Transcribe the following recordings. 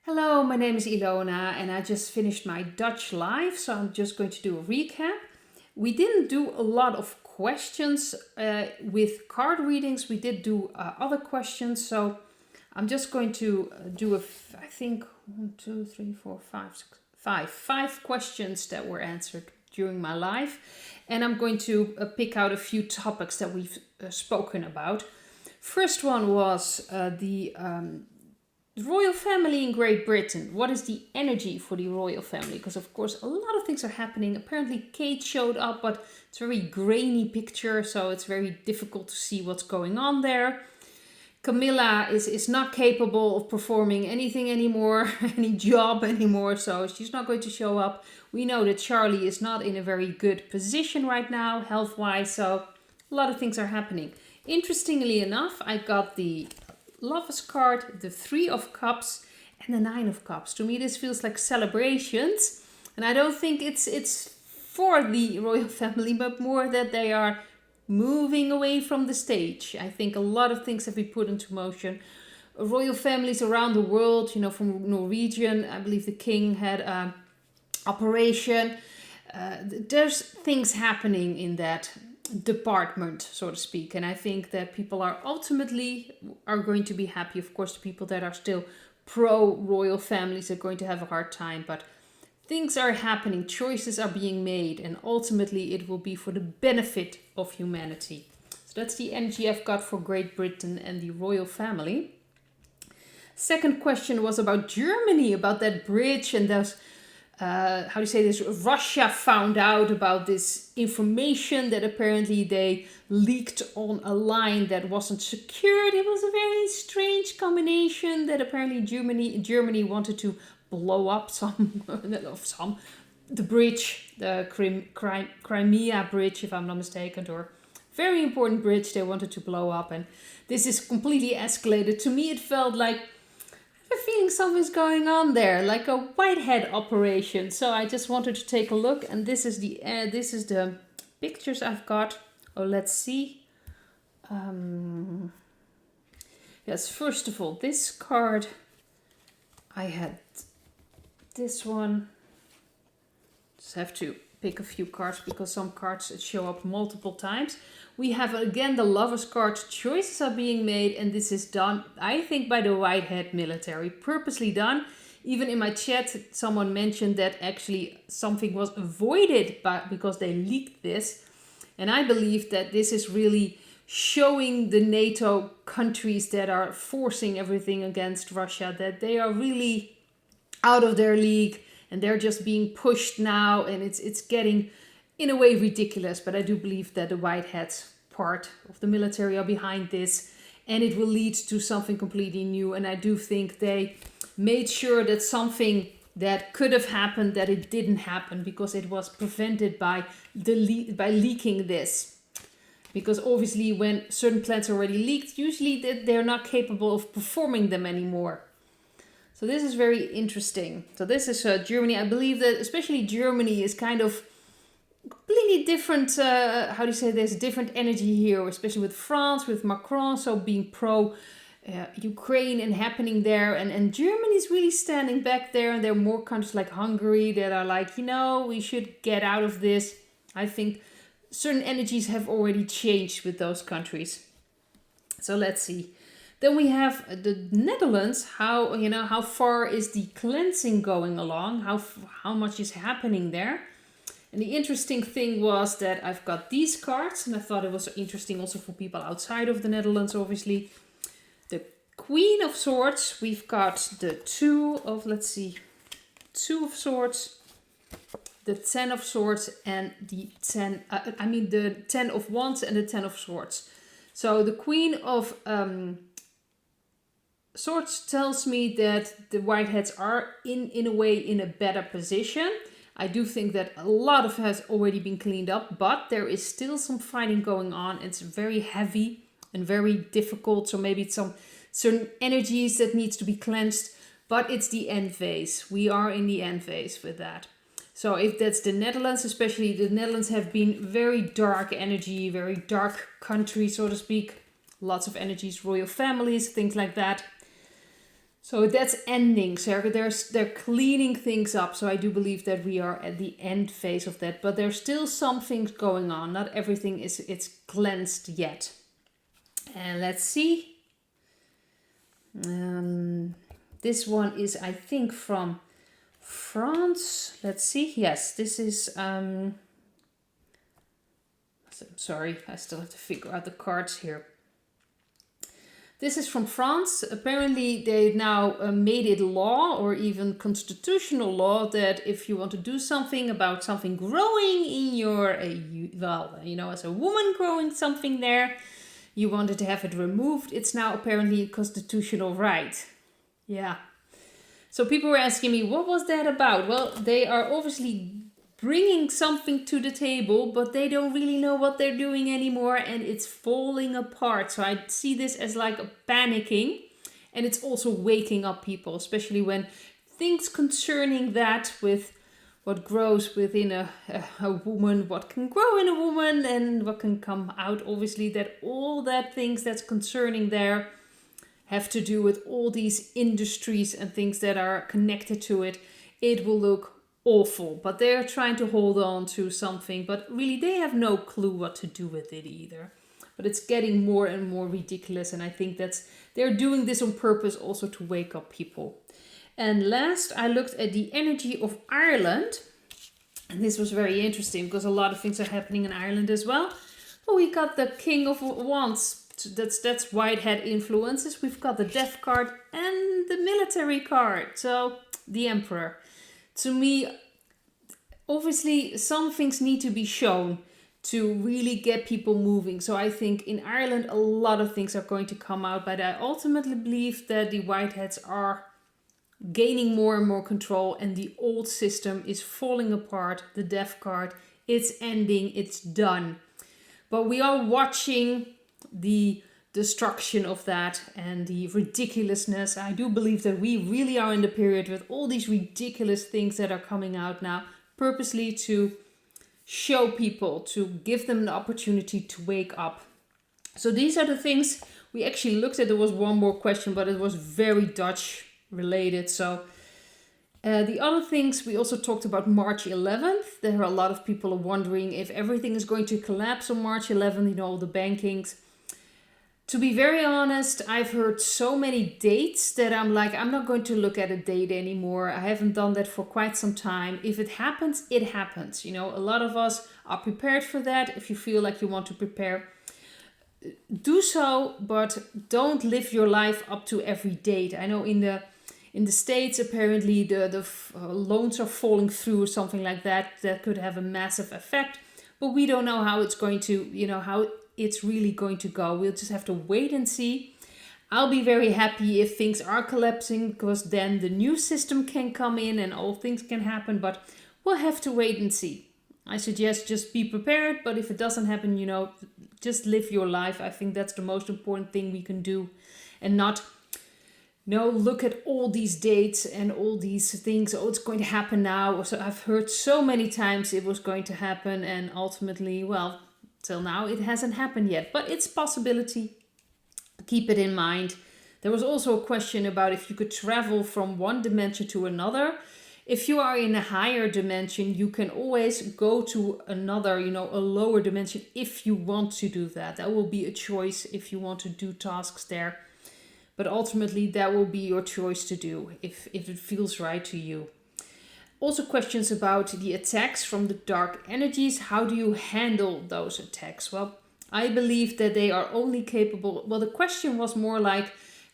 Hello, my name is Ilona and I just finished my Dutch live, so I'm just going to do a recap. We didn't do a lot of questions with card readings, we did do other questions, so I'm just going to do I think 1, 2, 3, 4, 5, 6, 5 questions that were answered during my live, and I'm going to pick out a few topics that we've spoken about. First one was the royal family in Great Britain. What is the energy for the royal family? Because of course a lot of things are happening. Apparently Kate showed up, but it's a very grainy picture, so it's very difficult to see what's going on there. Camilla is not capable of performing anything anymore, any job anymore, so she's not going to show up. We know that Charlie is not in a very good position right now, health-wise, so a lot of things are happening. Interestingly enough, I got the Lovers card, the 3 of Cups, and the 9 of Cups. To me, this feels like celebrations, and I don't think it's for the royal family, but more that they are moving away from the stage. I think a lot of things have been put into motion. Royal families around the world, from Norwegian, I believe the king had an operation. There's things happening in that department, so to speak, and I think that people are ultimately going to be happy. Of course, the people that are still pro royal families are going to have a hard time, but things are happening, choices are being made, and ultimately it will be for the benefit of humanity. So that's the energy I've got for Great Britain and the royal family. Second question was about Germany, about that bridge and those Russia found out about this information that apparently they leaked on a line that wasn't secured. It was a very strange combination that apparently Germany wanted to blow up the bridge, the Crimea bridge, if I'm not mistaken, or very important bridge they wanted to blow up, and this is completely escalated. To me, it felt like feeling something's going on there, like a Whitehead operation. So I just wanted to take a look, and this is the pictures I've got. Oh, let's see. Yes, first of all, this card, I had this one. Just have to pick a few cards because some cards show up multiple times. We have again the Lovers card. Choices are being made, and this is done, I think, by the Whitehead military, purposely done. Even in my chat, someone mentioned that actually something was avoided because they leaked this. And I believe that this is really showing the NATO countries that are forcing everything against Russia that they are really out of their league and they're just being pushed now, and it's getting in a way ridiculous. But I do believe that the Whiteheads part of the military are behind this, and it will lead to something completely new. And I do think they made sure that something that could have happened, that it didn't happen, because it was prevented by leaking this. Because obviously when certain plans are already leaked, usually they're not capable of performing them anymore. So this is very interesting. So this is Germany. I believe that especially Germany is kind of completely different. There's different energy here, especially with France, with Macron, so being pro Ukraine and happening there. And Germany is really standing back there. And there are more countries like Hungary that are like, we should get out of this. I think certain energies have already changed with those countries. So let's see. Then we have the Netherlands. How far is the cleansing going along? How much is happening there? And the interesting thing was that I've got these cards, and I thought it was interesting also for people outside of the Netherlands, obviously. The Queen of Swords. We've got the Two of Swords, the 10 of Swords, and the 10 of Wands and the 10 of Swords. So the Queen of Swords tells me that the Whiteheads are in a way in a better position. I do think that a lot of it has already been cleaned up, but there is still some fighting going on. It's very heavy and very difficult. So maybe it's some certain energies that needs to be cleansed, but it's the end phase. We are in the end phase with that. So if that's the Netherlands, especially the Netherlands have been very dark energy, very dark country, so to speak. Lots of energies, royal families, things like that. So that's ending. So they're cleaning things up. So I do believe that we are at the end phase of that. But there's still some things going on. Not everything is it's cleansed yet. And let's see. This one is, I think, from France. Let's see. Yes, this is... sorry, I still have to figure out the cards here. This is from France. Apparently, they now made it law or even constitutional law that if you want to do something about something growing in your, as a woman growing something there, you wanted to have it removed. It's now apparently a constitutional right. Yeah. So people were asking me, what was that about? Well, they are obviously bringing something to the table, but they don't really know what they're doing anymore, and it's falling apart. So I see this as like a panicking, and it's also waking up people, especially when things concerning that with what grows within a woman, what can grow in a woman and what can come out. Obviously, that all that things that's concerning there have to do with all these industries and things that are connected to it. It will look awful, but they're trying to hold on to something, but really they have no clue what to do with it either. But it's getting more and more ridiculous, and I think they're doing this on purpose also to wake up people. And last, I looked at the energy of Ireland, and this was very interesting because a lot of things are happening in Ireland as well. Well, we got the King of Wands. That's Whitehead influences. We've got the Death card and the military card. So the Emperor. To me, obviously, some things need to be shown to really get people moving. So I think in Ireland, a lot of things are going to come out. But I ultimately believe that the Whiteheads are gaining more and more control, and the old system is falling apart. The Death card, it's ending, it's done. But we are watching the destruction of that and the ridiculousness. I do believe that we really are in the period with all these ridiculous things that are coming out now, purposely to show people, to give them the opportunity to wake up. So these are the things we actually looked at. There was one more question, but it was very Dutch related. So the other things, we also talked about March 11th. There are a lot of people wondering if everything is going to collapse on March 11th, all the bankings. To be very honest, I've heard so many dates that I'm like, I'm not going to look at a date anymore. I haven't done that for quite some time. If it happens, it happens. A lot of us are prepared for that. If you feel like you want to prepare, do so, but don't live your life up to every date. I know in the States, apparently the loans are falling through or something like that. That could have a massive effect, but we don't know how it's going to, how it's really going to go. We'll just have to wait and see. I'll be very happy if things are collapsing, because then the new system can come in and all things can happen, but we'll have to wait and see. I suggest just be prepared, but if it doesn't happen, just live your life. I think that's the most important thing we can do, and not look at all these dates and all these things. Oh, it's going to happen now. So I've heard so many times it was going to happen, and ultimately, well, till now it hasn't happened yet, but it's a possibility. Keep it in mind. There was also a question about if you could travel from one dimension to another. If you are in a higher dimension, you can always go to another, a lower dimension if you want to do that. That will be a choice if you want to do tasks there. But ultimately, that will be your choice to do if it feels right to you. Also questions about the attacks from the dark energies. How do you handle those attacks? Well, I believe that they are only capable... Well, the question was more like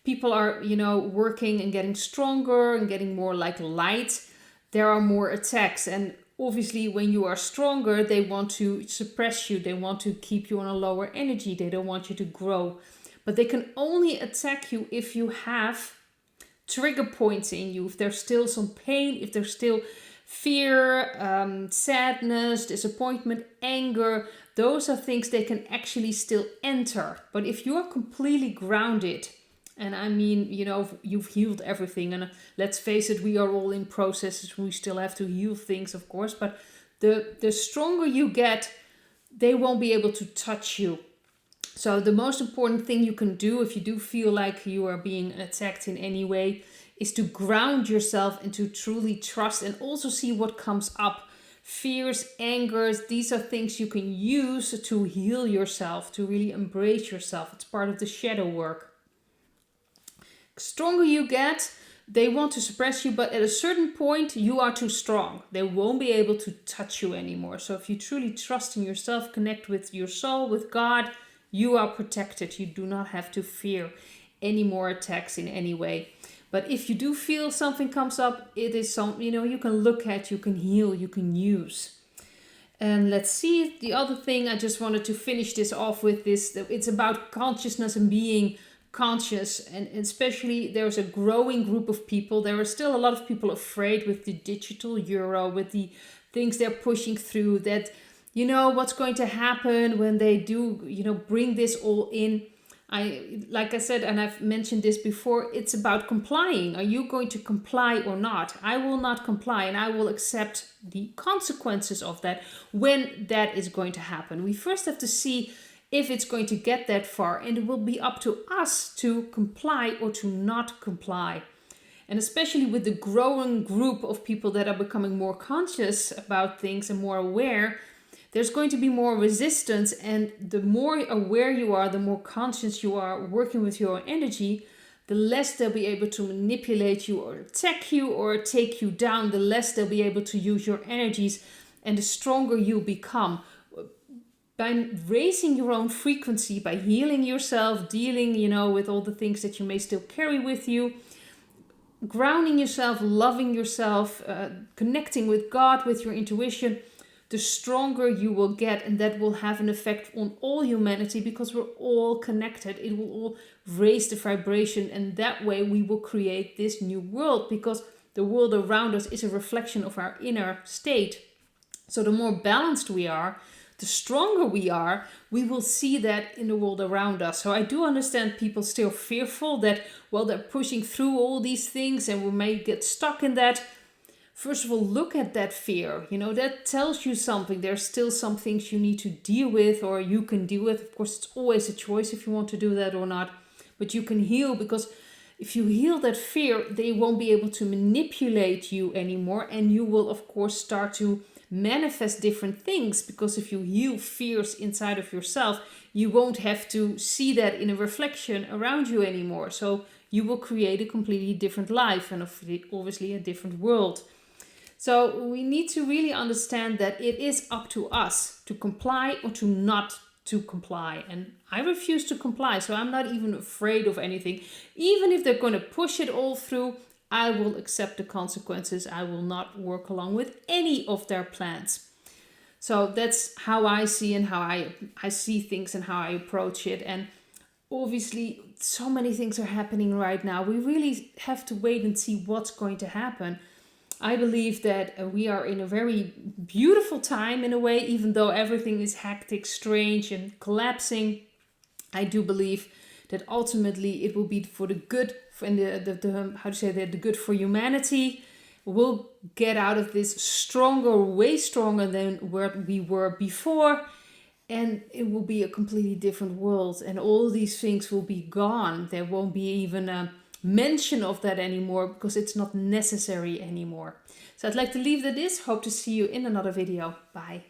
people are, working and getting stronger and getting more like light. There are more attacks. And obviously, when you are stronger, they want to suppress you. They want to keep you on a lower energy. They don't want you to grow. But they can only attack you if you have trigger points in you, if there's still some pain, if there's still fear, sadness, disappointment, anger. Those are things they can actually still enter. But if you are completely grounded, and I mean, you've healed everything, and let's face it, we are all in processes. We still have to heal things, of course, but the stronger you get, they won't be able to touch you. So the most important thing you can do if you do feel like you are being attacked in any way is to ground yourself and to truly trust and also see what comes up. Fears, angers, these are things you can use to heal yourself, to really embrace yourself. It's part of the shadow work. The stronger you get, they want to suppress you, but at a certain point you are too strong. They won't be able to touch you anymore. So if you truly trust in yourself, connect with your soul, with God, you are protected. You do not have to fear any more attacks in any way. But if you do feel something comes up, it is something, you can look at, you can heal, you can use. And let's see, the other thing I just wanted to finish this off with this, that it's about consciousness and being conscious. And especially there's a growing group of people. There are still a lot of people afraid with the digital euro, with the things they're pushing through, that what's going to happen when they do, bring this all in. Like I said, and I've mentioned this before, it's about complying. Are you going to comply or not? I will not comply, and I will accept the consequences of that when that is going to happen. We first have to see if it's going to get that far, and it will be up to us to comply or to not comply. And especially with the growing group of people that are becoming more conscious about things and more aware, there's going to be more resistance, and the more aware you are, the more conscious you are working with your energy, the less they'll be able to manipulate you or attack you or take you down, the less they'll be able to use your energies, and the stronger you become. By raising your own frequency, by healing yourself, dealing, with all the things that you may still carry with you, grounding yourself, loving yourself, connecting with God, with your intuition, the stronger you will get, and that will have an effect on all humanity because we're all connected. It will all raise the vibration, and that way we will create this new world, because the world around us is a reflection of our inner state. So the more balanced we are, the stronger we are, we will see that in the world around us. So I do understand people still fearful that, they're pushing through all these things and we may get stuck in that. First of all, look at that fear. That tells you something. There's still some things you need to deal with, or you can deal with. Of course, it's always a choice if you want to do that or not. But you can heal, because if you heal that fear, they won't be able to manipulate you anymore. And you will, of course, start to manifest different things, because if you heal fears inside of yourself, you won't have to see that in a reflection around you anymore. So you will create a completely different life and obviously a different world. So we need to really understand that it is up to us to comply or to not to comply. And I refuse to comply, so I'm not even afraid of anything. Even if they're going to push it all through, I will accept the consequences. I will not work along with any of their plans. So that's how I see and how I see things and how I approach it. And obviously, so many things are happening right now. We really have to wait and see what's going to happen. I believe that we are in a very beautiful time in a way, even though everything is hectic, strange, and collapsing. I do believe that ultimately it will be for the good, and the good for humanity. We'll get out of this stronger, way stronger than where we were before. And it will be a completely different world, and all these things will be gone. There won't be even a mention of that anymore, because it's not necessary anymore. So I'd like to leave that this. Hope to see you in another video. Bye.